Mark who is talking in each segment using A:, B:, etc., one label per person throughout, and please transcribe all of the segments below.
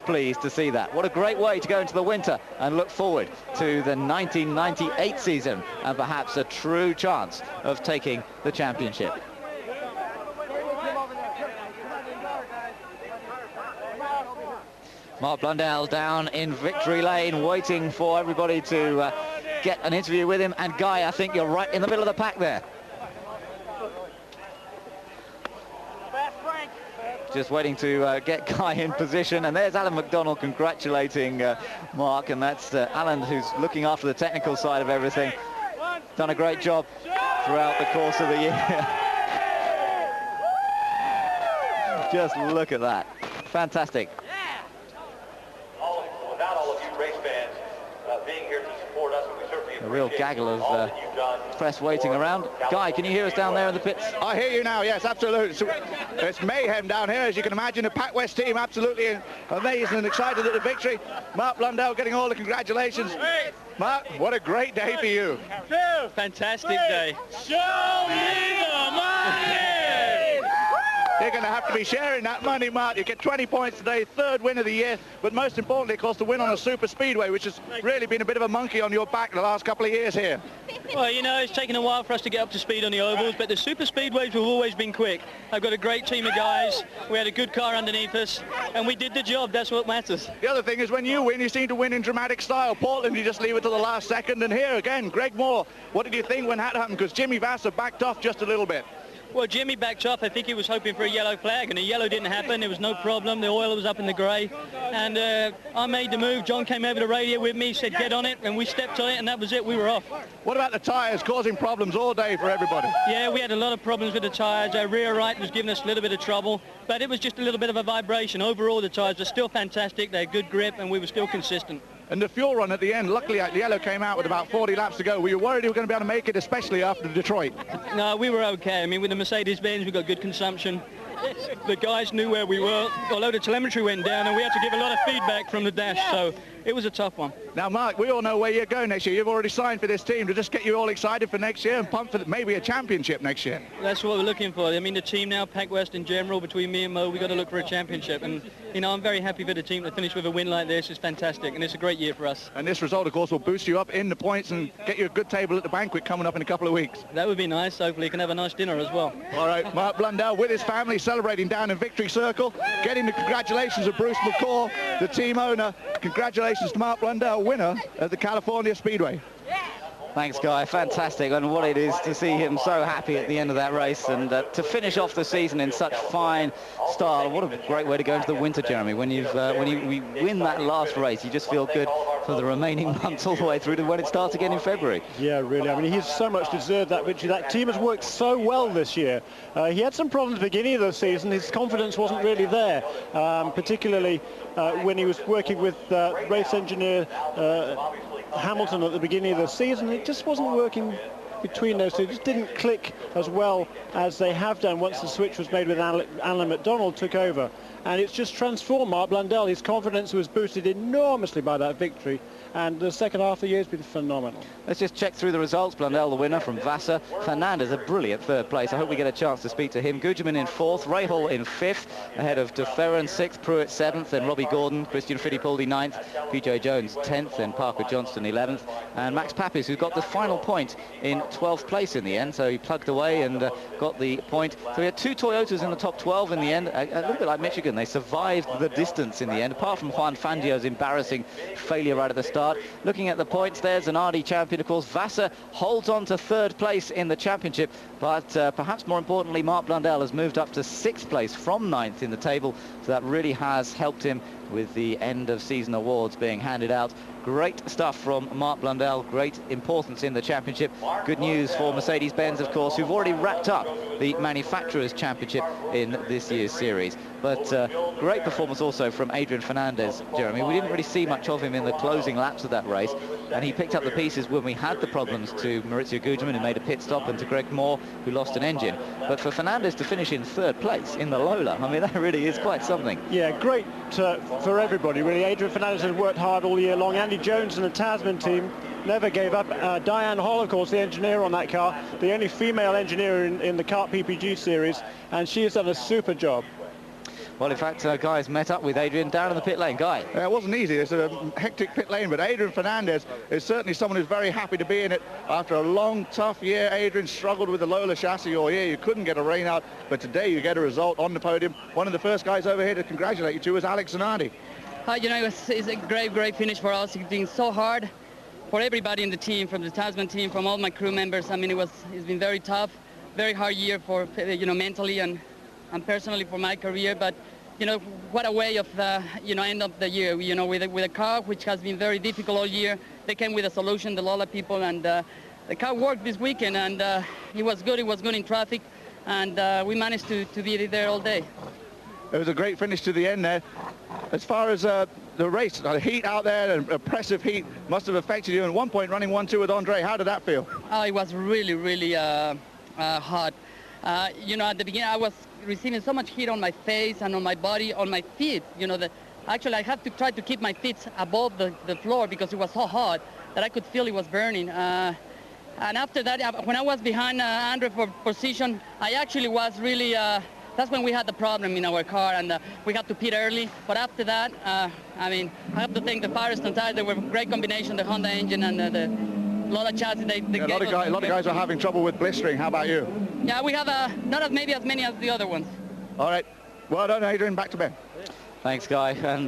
A: pleased to see that. What a great way to go into the winter and look forward to the 1998 season and perhaps a true chance of taking the championship. Mark Blundell down in victory lane, waiting for everybody to get an interview with him. And Guy, I think you're right in the middle of the pack there. Just waiting to get Guy in position. And there's Alan McDonald congratulating Mark. And that's Alan, who's looking after the technical side of everything. Done a great job throughout the course of the year. Just look at that. Fantastic. A real gaggle of press waiting around. Guy, can you hear us down there in the pits?
B: I hear you now, yes, absolutely. It's mayhem down here, as you can imagine. The Pac West team absolutely amazed and excited at the victory. Mark Blundell getting all the congratulations. Mark, what a great day for you.
C: Fantastic day. Show me the money!
B: You're going to have to be sharing that money, Mark. You get 20 points today, third win of the year, but most importantly, of course, the win on a super speedway, which has really been a bit of a monkey on your back the last couple of years here.
C: Well, you know, it's taken a while for us to get up to speed on the ovals, but the super speedways have always been quick. I've got a great team of guys. We had a good car underneath us, and we did the job. That's what matters.
B: The other thing is when you win, you seem to win in dramatic style. Portland, you just leave it to the last second, and here again, Greg Moore, what did you think when that happened? Because Jimmy Vassar backed off just a little bit.
C: Well, Jimmy backed off. I think he was hoping for a yellow flag, and the yellow didn't happen. There was no problem. The oil was up in the grey. And I made the move. John came over the radio with me, said, get on it, and we stepped on it, and that was it. We were off.
B: What about the tyres causing problems all day for everybody?
C: Yeah, we had a lot of problems with the tyres. Our rear right was giving us a little bit of trouble, but it was just a little bit of a vibration. Overall, the tyres were still fantastic. They had good grip, and we were still consistent.
B: And the fuel run at the end, luckily the yellow came out with about 40 laps to go. Were you worried you were going to be able to make it, especially after Detroit?
C: No, we were okay. I mean, with the Mercedes-Benz, we got good consumption. The guys knew where we were, although the telemetry went down, and we had to give a lot of feedback from the dash, so it was a tough one.
B: Now, Mark, we all know where you're going next year. You've already signed for this team to just get you all excited for next year and pumped for maybe a championship next year.
C: That's what we're looking for. I mean, the team now, Pac West in general, between me and Mo, we've got to look for a championship. And, you know, I'm very happy for the team to finish with a win like this. It's fantastic, and it's a great year for us.
B: And this result, of course, will boost you up in the points and get you a good table at the banquet coming up in a couple of weeks.
C: That would be nice. Hopefully you can have a nice dinner as well.
B: All right, Mark Blundell with his family celebrating down in Victory Circle, getting the congratulations of Bruce McCaw, the team owner. Congratulations to Mark Blundell, winner at the California Speedway.
A: Thanks, Guy. Fantastic, and what it is to see him so happy at the end of that race, and to finish off the season in such fine style. What a great way to go into the winter, Jeremy. When you win that last race, you just feel good for the remaining months all the way through to when it starts again in February.
D: Yeah, really. I mean, he's so much deserved that victory. That team has worked so well this year. He had some problems at the beginning of the season. His confidence wasn't really there, particularly when he was working with race engineer Hamilton at the beginning of the season. It just wasn't working between those two. It just didn't click as well as they have done once the switch was made with Alan McDonald took over. And it's just transformed Mark Blundell. His confidence was boosted enormously by that victory, and the second half of the year has been phenomenal.
A: Let's just check through the results. Blundell the winner from Vassar. Fernandez a brilliant third place. I hope we get a chance to speak to him. Gugelmin in fourth, Rahal in fifth, ahead of De Ferran sixth, Pruitt seventh, then Robbie Gordon, Christian Fittipaldi ninth, PJ Jones 10th, then Parker Johnston 11th, and Max Papis, who got the final point in 12th place in the end, so he plugged away and got the point. So we had two Toyotas in the top 12 in the end, a little bit like Michigan. They survived the distance in the end, apart from Juan Fangio's embarrassing failure right at the start. Looking at the points, there's an RD champion, of course. Vassar holds on to third place in the championship, but perhaps more importantly, Mark Blundell has moved up to sixth place from ninth in the table, so that really has helped him with the end of season awards being handed out. Great stuff from Mark Blundell, great importance in the championship. Good news for Mercedes-Benz, of course, who've already wrapped up the Manufacturers' Championship in this year's series. But great performance also from Adrian Fernandez, Jeremy. We didn't really see much of him in the closing laps of that race, and he picked up the pieces when we had the problems to Maurizio Gugelmin, who made a pit stop, and to Greg Moore, who lost an engine. But for Fernandez to finish in third place in the Lola, I mean, that really is quite something.
D: Yeah, great for everybody, really. Adrian Fernandez has worked hard all year long. Andy Jones and the Tasman team never gave up. Diane Hall, of course, the engineer on that car, the only female engineer in the kart PPG series, and she has done a super job.
A: Well, in fact, Guy's met up with Adrian down in the pit lane. Guy.
B: It wasn't easy. It's a hectic pit lane, but Adrian Fernandez is certainly someone who's very happy to be in it. After a long, tough year, Adrian struggled with the Lola chassis all year. You couldn't get a rain out, but today you get a result on the podium. One of the first guys over here to congratulate you two is Alex Zanardi.
C: You know, it's a great finish for us. It's been so hard for everybody in the team, from the Tasman team, from all my crew members. I mean, it's been very tough, very hard year for, you know, mentally and personally for my career. But, you know, what a way of, you know, end of the year, you know, with a car which has been very difficult all year. They came with a solution, the Lola people, and the car worked this weekend, and it was good in traffic, and we managed to be there all day.
B: It was a great finish to the end there. As far as the race, the heat out there, and oppressive heat must have affected you. At one point, running 1-2 with Andre, how did that feel?
C: Oh, it was really hot. You know, at the beginning, I was receiving so much heat on my face and on my body, on my feet. You know, actually, I had to try to keep my feet above the floor because it was so hot that I could feel it was burning. And after that, when I was behind Andre for position, I actually was really... that's when we had the problem in our car, and we had to pit early. But after that, I mean, I have to thank the Firestone tires. They were a great combination, the Honda engine and the Lola chassis.
B: A lot of guys are having trouble with blistering. How about you?
C: Yeah, we have not as many as the other ones.
B: All right. Well done, Adrian. Back to Ben.
A: Thanks, Guy. And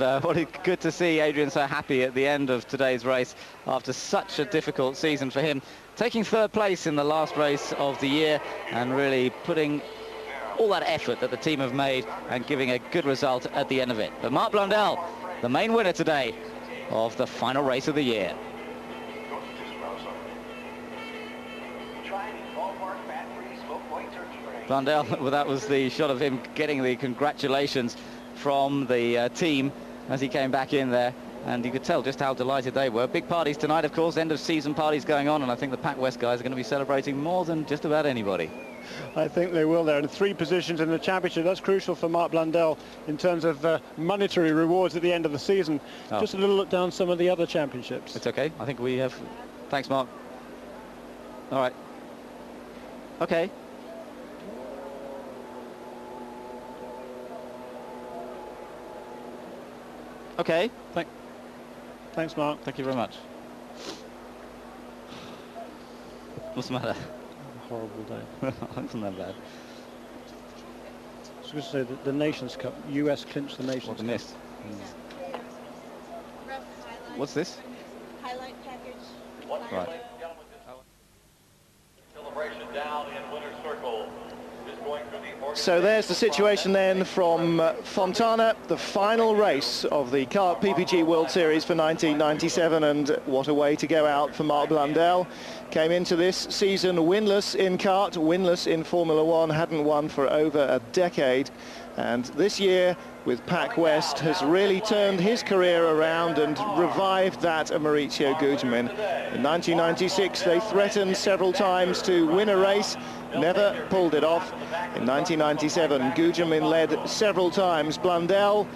A: good to see Adrian so happy at the end of today's race after such a difficult season for him. Taking third place in the last race of the year and really putting all that effort that the team have made and giving a good result at the end of it. But Mark Blundell, the main winner today of the final race of the year. Blundell, well, that was the shot of him getting the congratulations from the team as he came back in there, and you could tell just how delighted they were. Big parties tonight, of course, end of season parties going on, and I think the Pac West guys are going to be celebrating more than just about anybody.
D: I think they will. They're in 3 positions in the championship. That's crucial for Mark Blundell in terms of monetary rewards at the end of the season. Oh. Just a little look down some of the other championships.
A: It's okay. I think we have... Thanks, Mark. All right. Okay. Okay.
D: Thanks, Mark.
A: Thank you very much. What's the matter?
D: Horrible day.
A: Isn't that bad?
D: I was going to say that the Nations Cup, US clinched the Nations Cup.
A: Missed. What's this?
E: Highlight package.
A: Right.
F: Celebration down in winner's circle.
G: So there's the situation then from Fontana, the final race of the kart PPG World Series for 1997, and what a way to go out for Mark Blundell. Came into this season winless in kart, winless in Formula One, hadn't won for over a decade, and this year with Pac West has really turned his career around and revived that of Mauricio Gugelmin. In 1996 they threatened several times to win a race, never pulled it off. In 1997 Gugelmin led several times. Blundell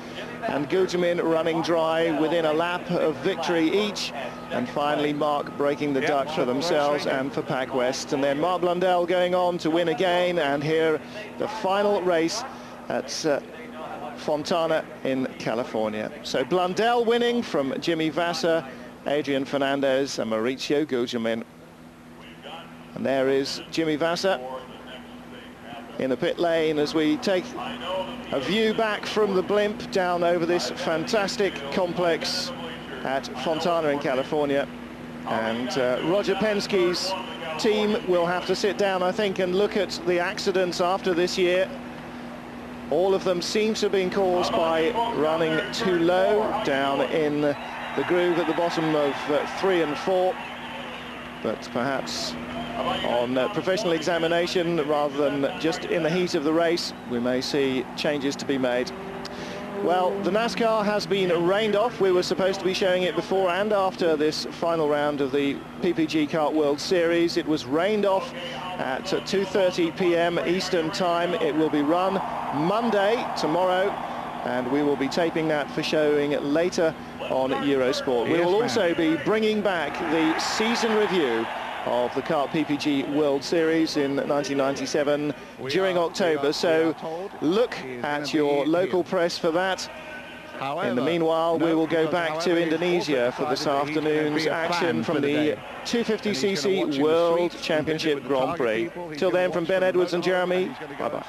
G: and Gugelmin running dry within a lap of victory each, and finally Mark breaking the duck for themselves and for Pac West, and then Mark Blundell going on to win again, and here the final race at Fontana in California. So Blundell winning from Jimmy Vasser, Adrian Fernandez and Mauricio Gugelmin. And there is Jimmy Vasser in the pit lane as we take a view back from the blimp down over this fantastic complex at Fontana in California. And Roger Penske's team will have to sit down, I think, and look at the accidents after this year. All of them seem to have been caused by running too low down in the groove at the bottom of 3 and 4. But perhaps on professional examination, rather than just in the heat of the race, we may see changes to be made. Well, the NASCAR has been rained off. We were supposed to be showing it before and after this final round of the PPG Kart World Series. It was rained off at 2:30 p.m. Eastern Time. It will be run Monday, tomorrow, and we will be taping that for showing later on Eurosport. We will also be bringing back the season review of the Kart PPG World Series in 1997 during October. So look at your local press for that. In the meanwhile, we will go back to Indonesia for this afternoon's action from the 250cc World Championship Grand Prix. Till then, from Ben Edwards and Jeremy, bye-bye.